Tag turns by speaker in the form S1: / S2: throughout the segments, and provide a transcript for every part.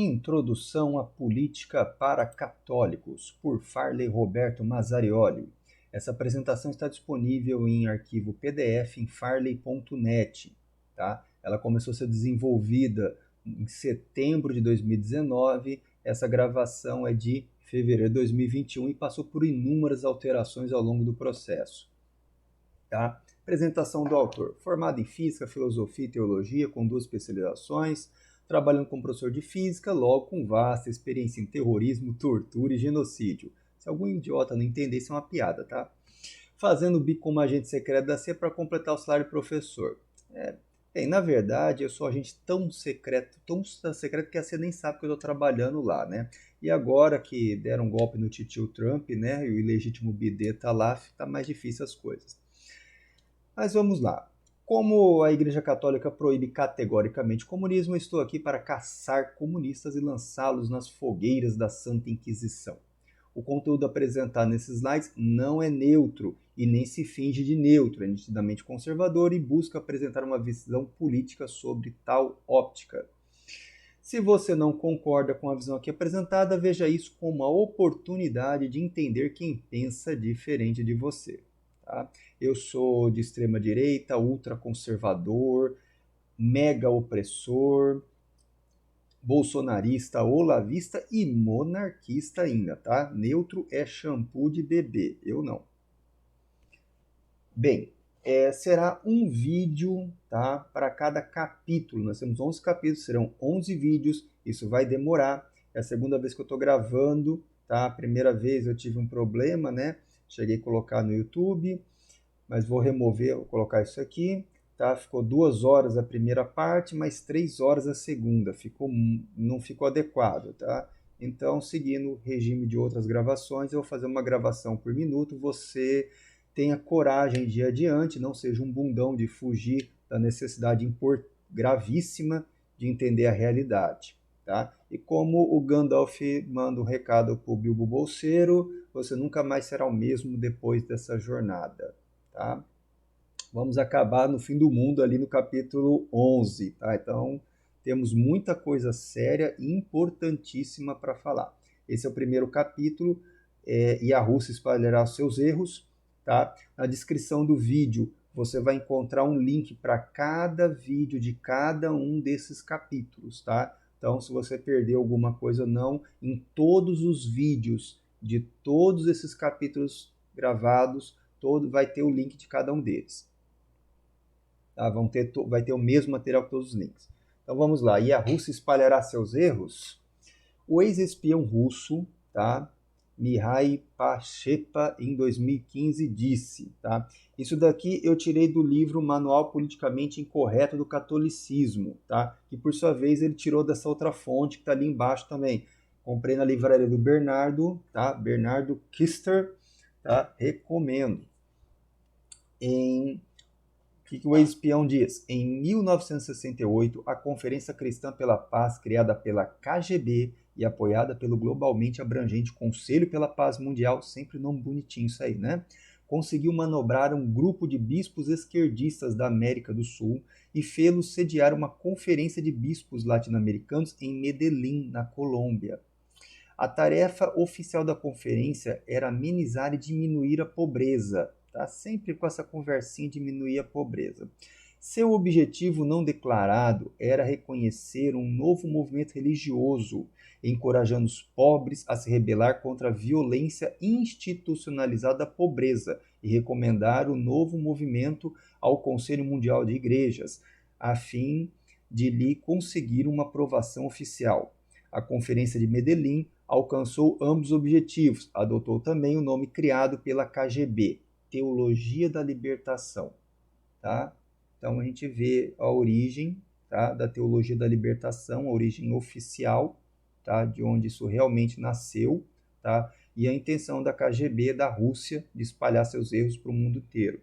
S1: Introdução à Política para Católicos, por Farley Roberto Mazzarioli. Essa apresentação está disponível em arquivo PDF em farley.net. Tá? Ela começou a ser desenvolvida em setembro de 2019. Essa gravação é de fevereiro de 2021 e passou por inúmeras alterações ao longo do processo. Tá? Apresentação do autor. Formado em Física, Filosofia e Teologia, com 2 especializações, trabalhando como professor de Física, logo com vasta experiência em terrorismo, tortura e genocídio. Se algum idiota não entender, isso é uma piada, tá? Fazendo bico como agente secreto da CIA para completar o salário de professor. Bem, na verdade, eu sou agente tão secreto que a CIA nem sabe que eu estou trabalhando lá, né? E agora que deram um golpe no titio Trump, né, e o ilegítimo bidê tá lá, tá mais difícil as coisas. Mas vamos lá. Como a Igreja Católica proíbe categoricamente o comunismo, eu estou aqui para caçar comunistas e lançá-los nas fogueiras da Santa Inquisição. O conteúdo apresentado nesses slides não é neutro e nem se finge de neutro, é nitidamente conservador e busca apresentar uma visão política sobre tal óptica. Se você não concorda com a visão aqui apresentada, veja isso como uma oportunidade de entender quem pensa diferente de você. Tá? Eu sou de extrema direita, ultraconservador, mega opressor, bolsonarista, olavista e monarquista ainda, tá? Neutro é shampoo de bebê, eu não. Bem, será um vídeo, tá, para cada capítulo. Nós temos 11 capítulos, serão 11 vídeos, isso vai demorar. É a segunda vez que eu estou gravando, tá? A primeira vez eu tive um problema, né? Cheguei a colocar no YouTube, mas vou remover, vou colocar isso aqui, tá? Ficou 2 horas a primeira parte, mais 3 horas a segunda, não ficou adequado, tá? Então, seguindo o regime de outras gravações, eu vou fazer uma gravação por minuto, você tenha coragem de ir adiante, não seja um bundão de fugir da necessidade gravíssima de entender a realidade. Tá? E como o Gandalf manda um recado para o Bilbo Bolseiro, você nunca mais será o mesmo depois dessa jornada. Tá? Vamos acabar no fim do mundo ali no capítulo 11. Tá? Então, temos muita coisa séria e importantíssima para falar. Esse é o primeiro capítulo, e a Rússia espalhará seus erros. Tá? Na descrição do vídeo, você vai encontrar um link para cada vídeo de cada um desses capítulos. Tá? Então, se você perdeu alguma coisa ou não, em todos os vídeos de todos esses capítulos gravados, vai ter o link de cada um deles. Tá? Vai ter o mesmo material que todos os links. Então vamos lá. E a Rússia espalhará seus erros? O ex-espião russo, tá? Mihai Pachepa, em 2015, disse, tá? Isso daqui eu tirei do livro Manual Politicamente Incorreto do Catolicismo, tá? Que por sua vez ele tirou dessa outra fonte que está ali embaixo também. Comprei na livraria do Bernardo, tá? Bernardo Kister, tá? Recomendo. O que o ex-espião diz? Em 1968, a Conferência Cristã pela Paz, criada pela KGB e apoiada pelo globalmente abrangente Conselho pela Paz Mundial, sempre nome bonitinho isso aí, né? Conseguiu manobrar um grupo de bispos esquerdistas da América do Sul e fê-los sediar uma conferência de bispos latino-americanos em Medellín, na Colômbia. A tarefa oficial da conferência era amenizar e diminuir a pobreza, tá? Sempre com essa conversinha de diminuir a pobreza. Seu objetivo não declarado era reconhecer um novo movimento religioso, encorajando os pobres a se rebelar contra a violência institucionalizada da pobreza e recomendar o novo movimento ao Conselho Mundial de Igrejas, a fim de lhe conseguir uma aprovação oficial. A Conferência de Medellín alcançou ambos os objetivos, adotou também o nome criado pela KGB, Teologia da Libertação. Tá? Então a gente vê a origem, tá, da Teologia da Libertação, a origem oficial, tá, de onde isso realmente nasceu, tá, e a intenção da KGB, da Rússia, de espalhar seus erros para o mundo inteiro.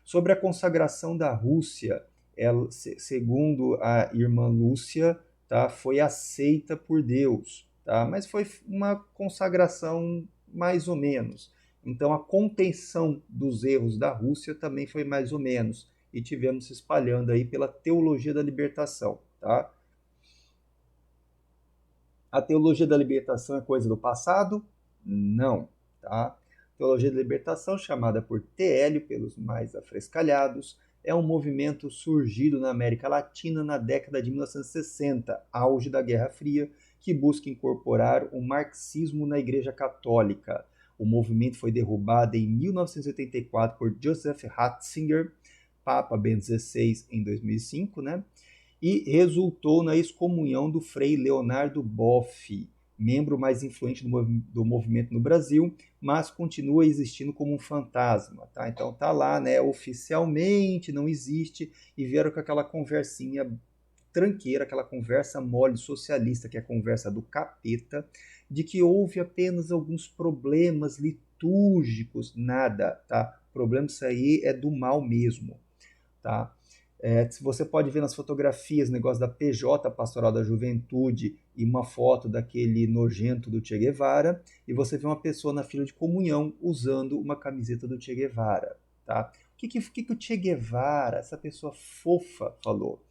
S1: Sobre a consagração da Rússia, ela, segundo a irmã Lúcia, tá, foi aceita por Deus, tá, mas foi uma consagração mais ou menos. Então, a contenção dos erros da Rússia também foi mais ou menos, e tivemos se espalhando aí pela teologia da libertação, tá? A teologia da libertação é coisa do passado? Não, tá? Teologia da libertação, chamada por TL, pelos mais afrescalhados, é um movimento surgido na América Latina na década de 1960, auge da Guerra Fria, que busca incorporar o marxismo na Igreja Católica. O movimento foi derrubado em 1984 por Joseph Ratzinger, Papa Bento XVI, em 2005, né? E resultou na excomunhão do Frei Leonardo Boff, membro mais influente do movimento no Brasil, mas continua existindo como um fantasma, tá? Então tá lá, né? Oficialmente não existe, e vieram com aquela conversinha tranqueira, aquela conversa mole socialista, que é a conversa do capeta, de que houve apenas alguns problemas litúrgicos, nada, tá? O problema disso aí é do mal mesmo, tá? Você pode ver nas fotografias o negócio da PJ, Pastoral da Juventude, e uma foto daquele nojento do Che Guevara, e você vê uma pessoa na fila de comunhão usando uma camiseta do Che Guevara. Tá? O que o Che Guevara, essa pessoa fofa, falou?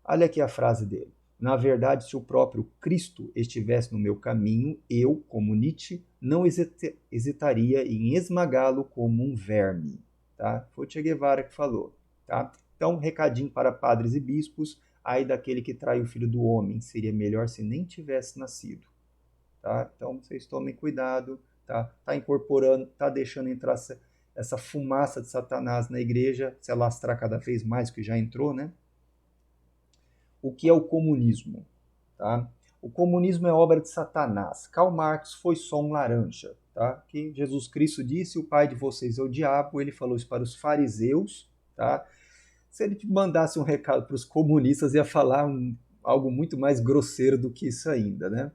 S1: Olha aqui a frase dele. Na verdade, se o próprio Cristo estivesse no meu caminho, eu, como Nietzsche, não hesitaria em esmagá-lo como um verme. Tá? Foi o Che Guevara que falou. Tá? Então, recadinho para padres e bispos, aí daquele que trai o filho do homem, seria melhor se nem tivesse nascido. Tá? Então, vocês tomem cuidado, tá? Tá incorporando, tá deixando entrar essa fumaça de Satanás na igreja, se alastrar cada vez mais, que já entrou, né? O que é o comunismo? Tá? O comunismo é obra de Satanás. Karl Marx foi só um laranja. Tá? Que Jesus Cristo disse, o pai de vocês é o diabo, ele falou isso para os fariseus, tá? Se ele mandasse um recado para os comunistas, ia falar algo muito mais grosseiro do que isso ainda, né?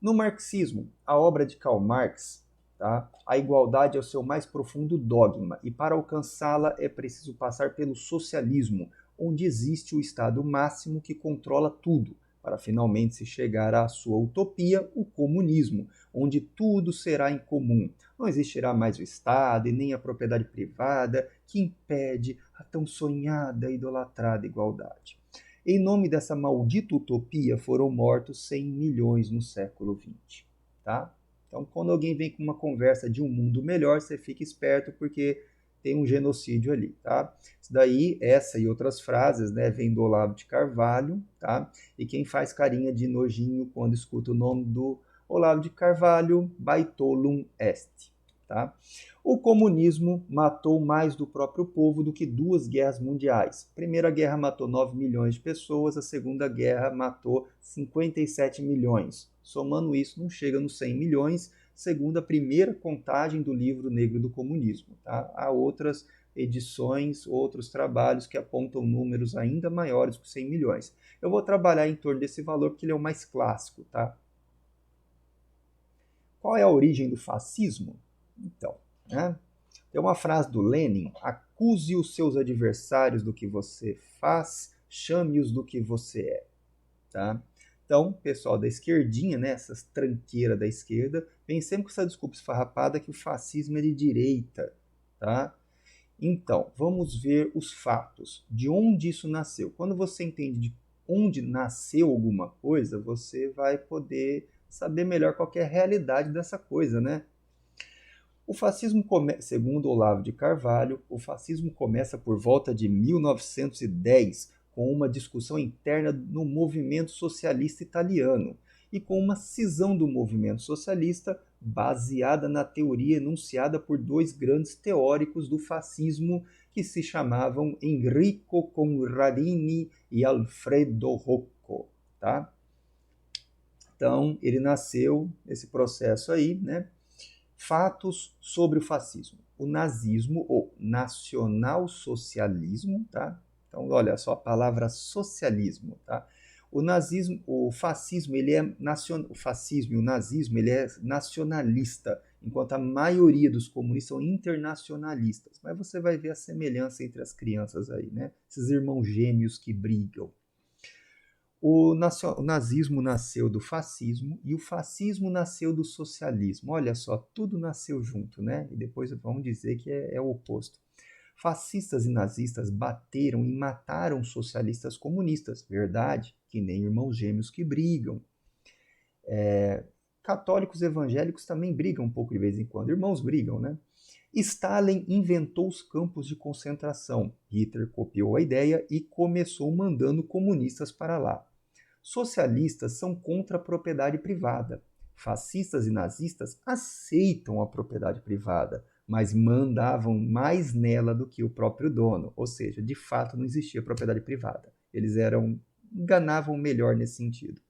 S1: No marxismo, a obra de Karl Marx, tá? A igualdade é o seu mais profundo dogma, e para alcançá-la é preciso passar pelo socialismo, onde existe o estado máximo que controla tudo, para finalmente se chegar à sua utopia, o comunismo, onde tudo será em comum. Não existirá mais o Estado e nem a propriedade privada que impede a tão sonhada e idolatrada igualdade. Em nome dessa maldita utopia foram mortos 100 milhões no século XX. Tá? Então, quando alguém vem com uma conversa de um mundo melhor, você fica esperto porque tem um genocídio ali, tá? Isso daí, essa e outras frases, né, vem do Olavo de Carvalho, tá? E quem faz carinha de nojinho quando escuta o nome do Olavo de Carvalho, baitolum est, tá? O comunismo matou mais do próprio povo do que 2 guerras mundiais. A Primeira Guerra matou 9 milhões de pessoas, a Segunda Guerra matou 57 milhões. Somando isso, não chega nos 100 milhões, segundo a primeira contagem do livro Negro do Comunismo. Tá? Há outras edições, outros trabalhos que apontam números ainda maiores que 100 milhões. Eu vou trabalhar em torno desse valor porque ele é o mais clássico. Tá? Qual é a origem do fascismo? Então, né? Tem uma frase do Lenin: acuse os seus adversários do que você faz, chame-os do que você é. Tá? Então, pessoal da esquerdinha, né, essas tranqueiras da esquerda, vem sempre com essa desculpa esfarrapada que o fascismo é de direita. Tá? Então, vamos ver os fatos, de onde isso nasceu. Quando você entende de onde nasceu alguma coisa, você vai poder saber melhor qual é a realidade dessa coisa, né? O fascismo, segundo Olavo de Carvalho, o fascismo começa por volta de 1910, com uma discussão interna no movimento socialista italiano e com uma cisão do movimento socialista baseada na teoria enunciada por 2 grandes teóricos do fascismo que se chamavam Enrico Conradini e Alfredo Rocco, tá? Então, ele nasceu nesse processo aí, né? Fatos sobre o fascismo. O nazismo, ou nacionalsocialismo, tá? Então, olha só a palavra socialismo, tá? O nazismo, o fascismo, o fascismo e o nazismo, ele é nacionalista, enquanto a maioria dos comunistas são internacionalistas. Mas você vai ver a semelhança entre as crianças aí, né? Esses irmãos gêmeos que brigam. O nazismo nasceu do fascismo e o fascismo nasceu do socialismo. Olha só, tudo nasceu junto, né? E depois vamos dizer que é o oposto. Fascistas e nazistas bateram e mataram socialistas comunistas. Verdade, que nem irmãos gêmeos que brigam. Católicos evangélicos também brigam um pouco de vez em quando. Irmãos brigam, né? Stalin inventou os campos de concentração. Hitler copiou a ideia e começou mandando comunistas para lá. Socialistas são contra a propriedade privada. Fascistas e nazistas aceitam a propriedade privada, mas mandavam mais nela do que o próprio dono. Ou seja, de fato não existia propriedade privada. Eles enganavam melhor nesse sentido.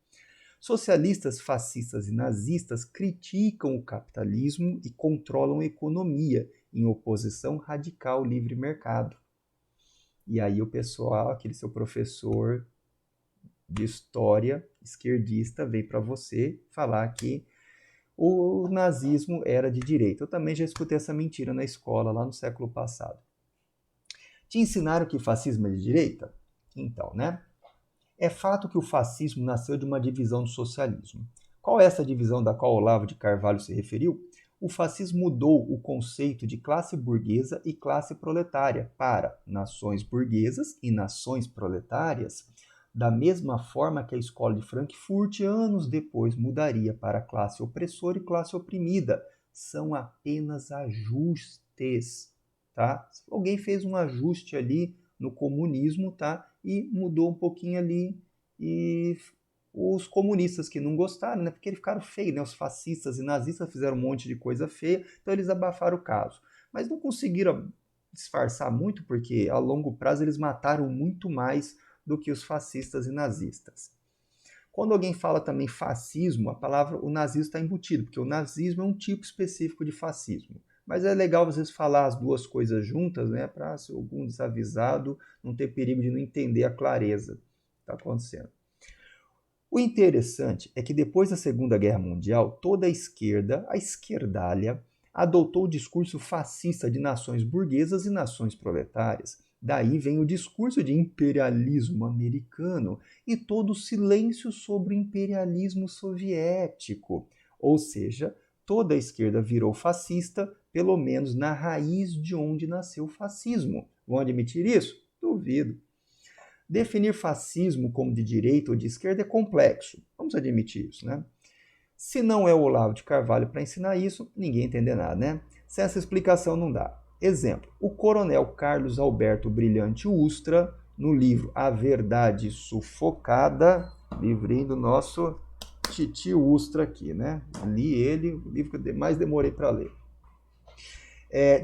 S1: Socialistas, fascistas e nazistas criticam o capitalismo e controlam a economia, em oposição radical ao livre mercado. E aí o pessoal, aquele seu professor de história esquerdista, veio para você falar que o nazismo era de direita. Eu também já escutei essa mentira na escola, lá no século passado. Te ensinaram que fascismo é de direita? Então, né? É fato que o fascismo nasceu de uma divisão do socialismo. Qual é essa divisão da qual Olavo de Carvalho se referiu? O fascismo mudou o conceito de classe burguesa e classe proletária para nações burguesas e nações proletárias, da mesma forma que a escola de Frankfurt, anos depois, mudaria para classe opressora e classe oprimida. São apenas ajustes, tá? Alguém fez um ajuste ali no comunismo, tá? E mudou um pouquinho ali, e os comunistas que não gostaram, né? Porque eles ficaram feios, né? Os fascistas e nazistas fizeram um monte de coisa feia, então eles abafaram o caso. Mas não conseguiram disfarçar muito, porque a longo prazo eles mataram muito mais do que os fascistas e nazistas. Quando alguém fala também fascismo, o nazismo está embutido, porque o nazismo é um tipo específico de fascismo. Mas é legal às vezes falar as duas coisas juntas, né, para se algum desavisado não ter perigo de não entender a clareza que está acontecendo. O interessante é que depois da Segunda Guerra Mundial, toda a esquerda, a esquerdalha, adotou o discurso fascista de nações burguesas e nações proletárias. Daí vem o discurso de imperialismo americano e todo o silêncio sobre o imperialismo soviético. Ou seja, toda a esquerda virou fascista, pelo menos na raiz de onde nasceu o fascismo. Vão admitir isso? Duvido. Definir fascismo como de direita ou de esquerda é complexo. Vamos admitir isso, né? Se não é o Olavo de Carvalho para ensinar isso, ninguém entender nada, né? Sem essa explicação não dá. Exemplo, o coronel Carlos Alberto Brilhante Ustra, no livro A Verdade Sufocada, livrinho do nosso Titi Ustra aqui, né? Li ele, o livro que eu mais demorei para ler.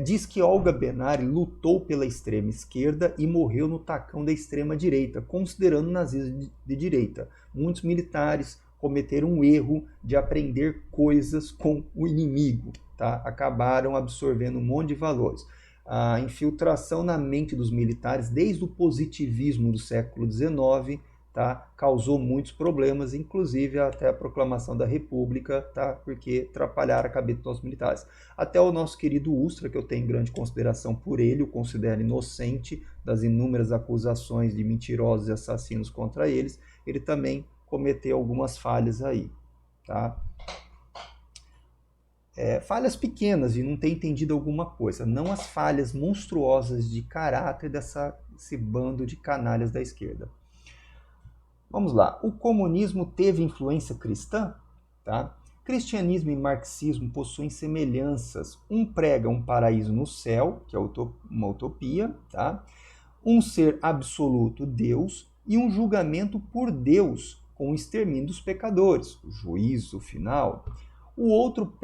S1: Diz que Olga Benário lutou pela extrema esquerda e morreu no tacão da extrema direita, considerando o nazismo de direita. Muitos militares cometeram um erro de aprender coisas com o inimigo, tá? Acabaram absorvendo um monte de valores. A infiltração na mente dos militares, desde o positivismo do século XIX, tá? Causou muitos problemas, inclusive até a proclamação da República, tá? Porque atrapalharam a cabeça dos militares. Até o nosso querido Ustra, que eu tenho grande consideração por ele, o considero inocente das inúmeras acusações de mentirosos e assassinos contra eles, ele também cometeu algumas falhas aí, tá? Falhas pequenas de não ter entendido alguma coisa, não as falhas monstruosas de caráter desse bando de canalhas da esquerda. Vamos lá, o comunismo teve influência cristã? Tá? Cristianismo e marxismo possuem semelhanças. Um prega um paraíso no céu, que é uma utopia, tá? Um ser absoluto, Deus, e um julgamento por Deus, com o extermínio dos pecadores, o juízo final. O outro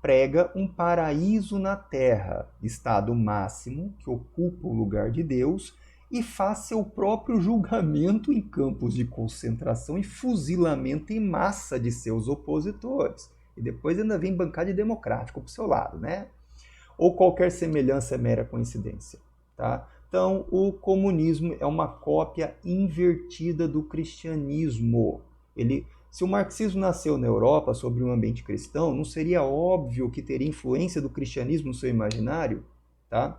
S1: prega um paraíso na terra, estado máximo, que ocupa o lugar de Deus, e faz seu próprio julgamento em campos de concentração e fuzilamento em massa de seus opositores. E depois ainda vem bancada de democrático para o seu lado, né? Ou qualquer semelhança é mera coincidência, tá? Então, o comunismo é uma cópia invertida do cristianismo. Se o marxismo nasceu na Europa sobre um ambiente cristão, não seria óbvio que teria influência do cristianismo no seu imaginário? Tá?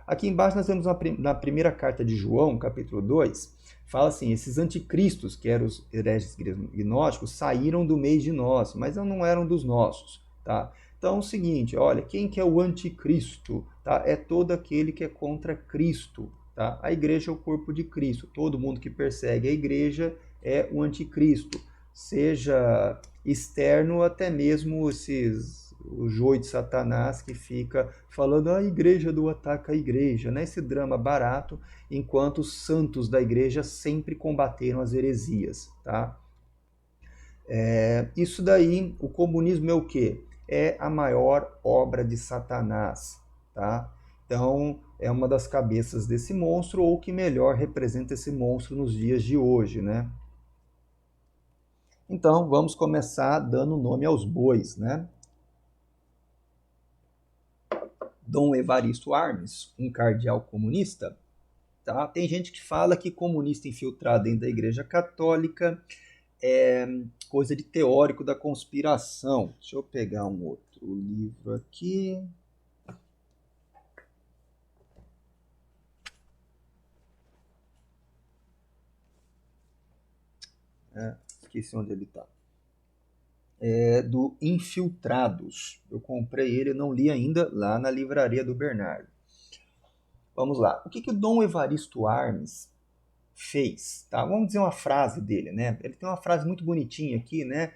S1: Aqui embaixo nós temos na primeira carta de João, capítulo 2, fala assim, esses anticristos, que eram os hereges gnósticos, saíram do meio de nós, mas não eram dos nossos. Tá? Então é o seguinte, olha, quem que é o anticristo? Tá? É todo aquele que é contra Cristo. Tá? A igreja é o corpo de Cristo. Todo mundo que persegue a igreja é o anticristo. seja externo, até mesmo o joio de Satanás que fica falando a igreja do ataca a igreja, né? Esse drama barato, enquanto os santos da igreja sempre combateram as heresias, tá? Isso daí, o comunismo é o quê? É a maior obra de Satanás, tá? Então, é uma das cabeças desse monstro, ou que melhor representa esse monstro nos dias de hoje, né? Então, vamos começar dando nome aos bois, né? Dom Evaristo Armes, um cardeal comunista, tá? Tem gente que fala que comunista infiltrado dentro da Igreja Católica é coisa de teórico da conspiração. Deixa eu pegar um outro livro aqui. Esqueci onde ele está. Do Infiltrados. Eu comprei ele, não li ainda, lá na livraria do Bernardo. Vamos lá. O que o Dom Evaristo Armes fez? Tá? Vamos dizer uma frase dele, né? Ele tem uma frase muito bonitinha aqui, né?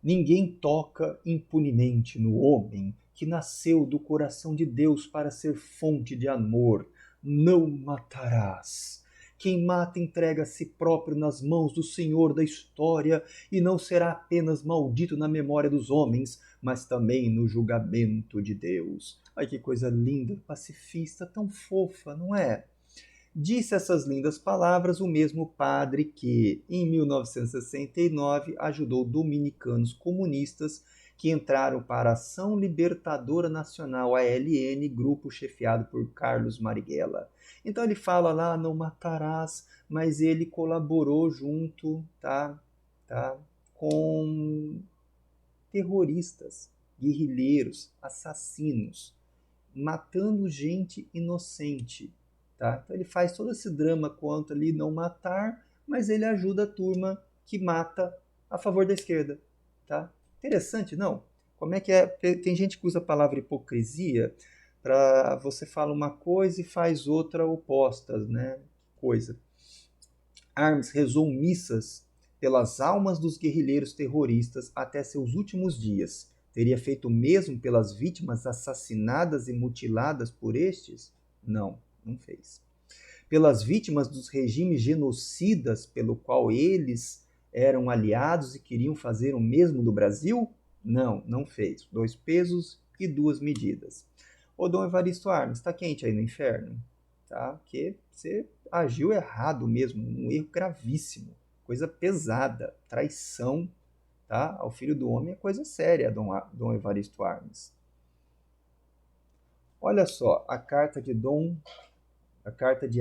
S1: Ninguém toca impunemente no homem que nasceu do coração de Deus para ser fonte de amor. Não matarás. Quem mata entrega a si próprio nas mãos do Senhor da história e não será apenas maldito na memória dos homens, mas também no julgamento de Deus. Ai, que coisa linda, pacifista, tão fofa, não é? Disse essas lindas palavras o mesmo padre que, em 1969, ajudou dominicanos comunistas que entraram para a Ação Libertadora Nacional, ALN, grupo chefiado por Carlos Marighella. Então ele fala lá, não matarás, mas ele colaborou junto, tá, com terroristas, guerrilheiros, assassinos, matando gente inocente. Tá? Então ele faz todo esse drama quanto ali não matar, mas ele ajuda a turma que mata a favor da esquerda. Tá? Interessante, não? Como é que é? Tem gente que usa a palavra hipocrisia para você fala uma coisa e faz outra oposta, né? Coisa. Arms rezou missas pelas almas dos guerrilheiros terroristas até seus últimos dias. Teria feito o mesmo pelas vítimas assassinadas e mutiladas por estes? Não, não fez. Pelas vítimas dos regimes genocidas pelo qual eles eram aliados e queriam fazer o mesmo do Brasil? Não, não fez. 2 pesos e 2 medidas. Ô Dom Evaristo Armes, está quente aí no inferno? Tá? Porque você agiu errado mesmo, um erro gravíssimo, coisa pesada, traição, tá? Ao filho do homem é coisa séria, Dom Evaristo Armes. Olha só, a carta de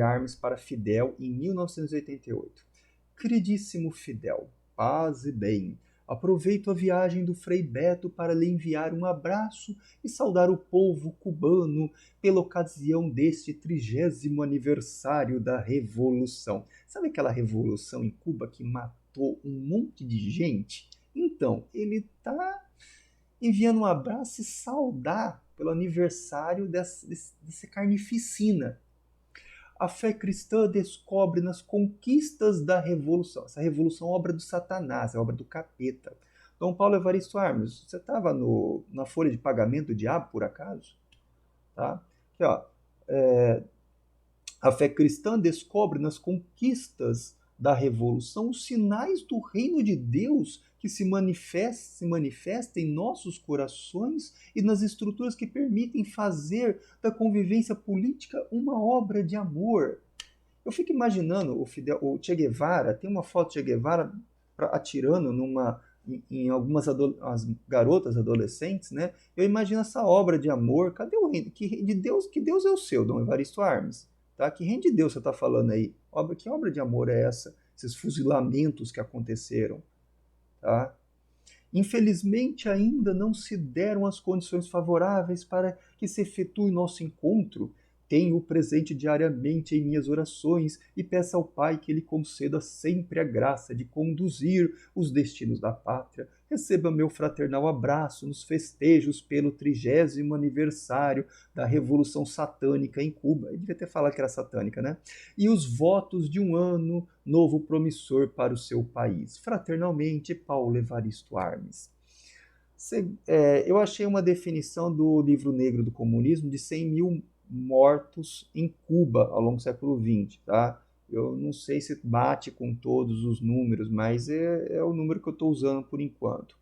S1: Armes para Fidel em 1988. Queridíssimo Fidel, paz e bem. Aproveito a viagem do Frei Beto para lhe enviar um abraço e saudar o povo cubano pela ocasião deste 30º aniversário da Revolução. Sabe aquela revolução em Cuba que matou um monte de gente? Então, ele está enviando um abraço e saudar pelo aniversário dessa carnificina. A fé cristã descobre nas conquistas da revolução. Essa revolução é obra do Satanás, é obra do capeta. Dom Paulo Evaristo Armes, você estava na folha de pagamento do diabo, por acaso? Tá? Aqui, ó, a fé cristã descobre nas conquistas da revolução os sinais do reino de Deus que se manifesta em nossos corações e nas estruturas que permitem fazer da convivência política uma obra de amor. Eu fico imaginando o Che Guevara, tem uma foto de Che Guevara atirando em algumas garotas adolescentes, né? Eu imagino essa obra de amor. Cadê o reino? Que Deus é o seu, Dom Evaristo Armes? Tá? Que reino de Deus você está falando aí? Que obra de amor é essa? Esses fuzilamentos que aconteceram. Tá? Infelizmente, ainda não se deram as condições favoráveis para que se efetue nosso encontro. Tenho-o presente diariamente em minhas orações e peço ao Pai que Ele conceda sempre a graça de conduzir os destinos da pátria. Receba meu fraternal abraço nos festejos pelo 30º aniversário da Revolução Satânica em Cuba. Ele devia ter falado que era satânica, né? E os votos de um ano novo promissor para o seu país. Fraternalmente, Paulo Evaristo Armes. Eu achei uma definição do livro negro do comunismo de 100 mil mortos em Cuba ao longo do século XX, tá? Eu não sei se bate com todos os números, mas é o número que eu estou usando por enquanto.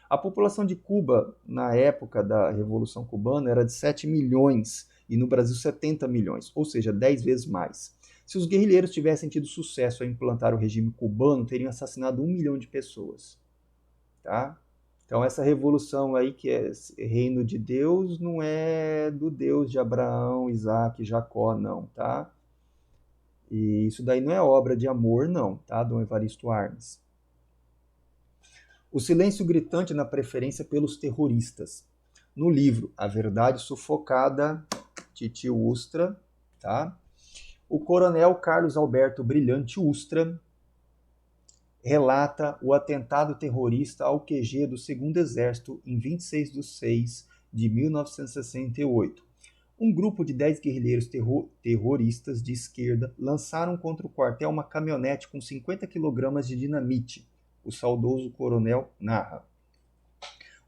S1: A população de Cuba, na época da Revolução Cubana, era de 7 milhões e no Brasil 70 milhões, ou seja, 10 vezes mais. Se os guerrilheiros tivessem tido sucesso a implantar o regime cubano, teriam assassinado 1 milhão de pessoas, tá? Então essa revolução aí que é reino de Deus não é do Deus de Abraão, Isaac, Jacó, não, tá? E isso daí não é obra de amor, não, tá, Dom Evaristo Armes? O silêncio gritante na preferência pelos terroristas. No livro A Verdade Sufocada, Titio Ustra, tá? O coronel Carlos Alberto Brilhante Ustra relata o atentado terrorista ao QG do 2º Exército em 26 de 6 de 1968. Um grupo de 10 guerrilheiros terroristas de esquerda lançaram contra o quartel uma caminhonete com 50 kg de dinamite. O saudoso coronel narra.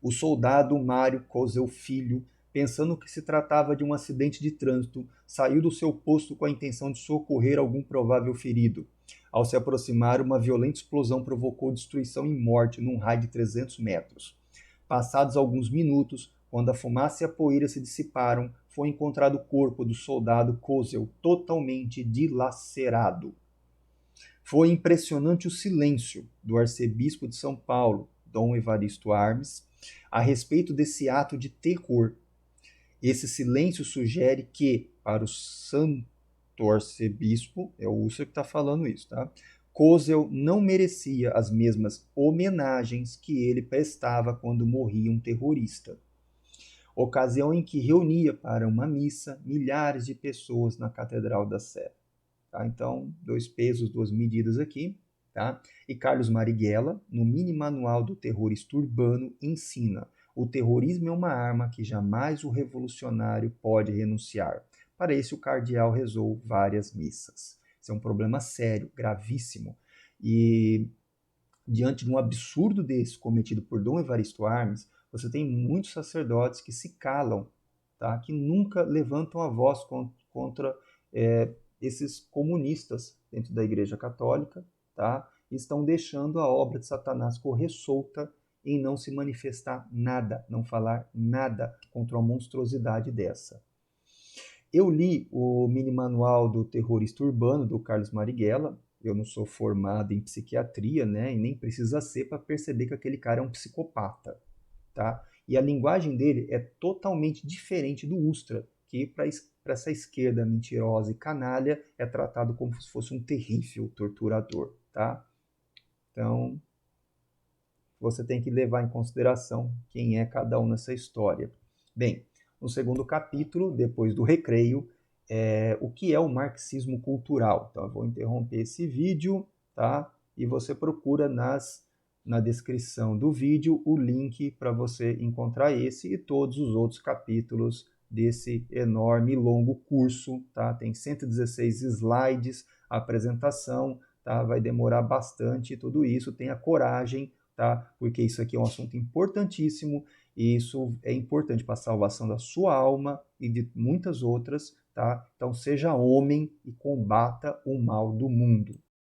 S1: O soldado Mário Kozel Filho, pensando que se tratava de um acidente de trânsito, saiu do seu posto com a intenção de socorrer algum provável ferido. Ao se aproximar, uma violenta explosão provocou destruição e morte num raio de 300 metros. Passados alguns minutos, quando a fumaça e a poeira se dissiparam, foi encontrado o corpo do soldado Kozel totalmente dilacerado. Foi impressionante o silêncio do arcebispo de São Paulo, Dom Evaristo Armes, a respeito desse ato de terror. Esse silêncio sugere que, para o santo arcebispo, é o Ustra que está falando isso, tá? Kozel não merecia as mesmas homenagens que ele prestava quando morria um terrorista. Ocasião em que reunia para uma missa milhares de pessoas na Catedral da Sé. Tá? Então, 2 pesos, 2 medidas aqui. Tá? E Carlos Marighella, no mini manual do terrorista urbano, ensina: o terrorismo é uma arma que jamais o revolucionário pode renunciar. Para isso, o cardeal rezou várias missas. Isso é um problema sério, gravíssimo. E diante de um absurdo desse cometido por Dom Evaristo Armes, você tem muitos sacerdotes que se calam, tá? Que nunca levantam a voz contra esses comunistas dentro da Igreja Católica, tá? Estão deixando a obra de Satanás correr solta em não se manifestar nada, não falar nada contra uma monstruosidade dessa. Eu li o mini manual do terrorista urbano, do Carlos Marighella. Eu não sou formado em psiquiatria, né? E nem precisa ser para perceber que aquele cara é um psicopata, tá? E a linguagem dele é totalmente diferente do Ustra, que para essa esquerda mentirosa e canalha é tratado como se fosse um terrível torturador, tá? Então, você tem que levar em consideração quem é cada um nessa história. Bem, no segundo capítulo, depois do recreio, o que é o marxismo cultural. Então, eu vou interromper esse vídeo, tá? E você procura na descrição do vídeo o link para você encontrar esse e todos os outros capítulos desse enorme e longo curso, tá? Tem 116 slides, a apresentação, tá? Vai demorar bastante tudo isso, tenha coragem, tá? Porque isso aqui é um assunto importantíssimo e isso é importante para a salvação da sua alma e de muitas outras, tá? Então seja homem e combata o mal do mundo.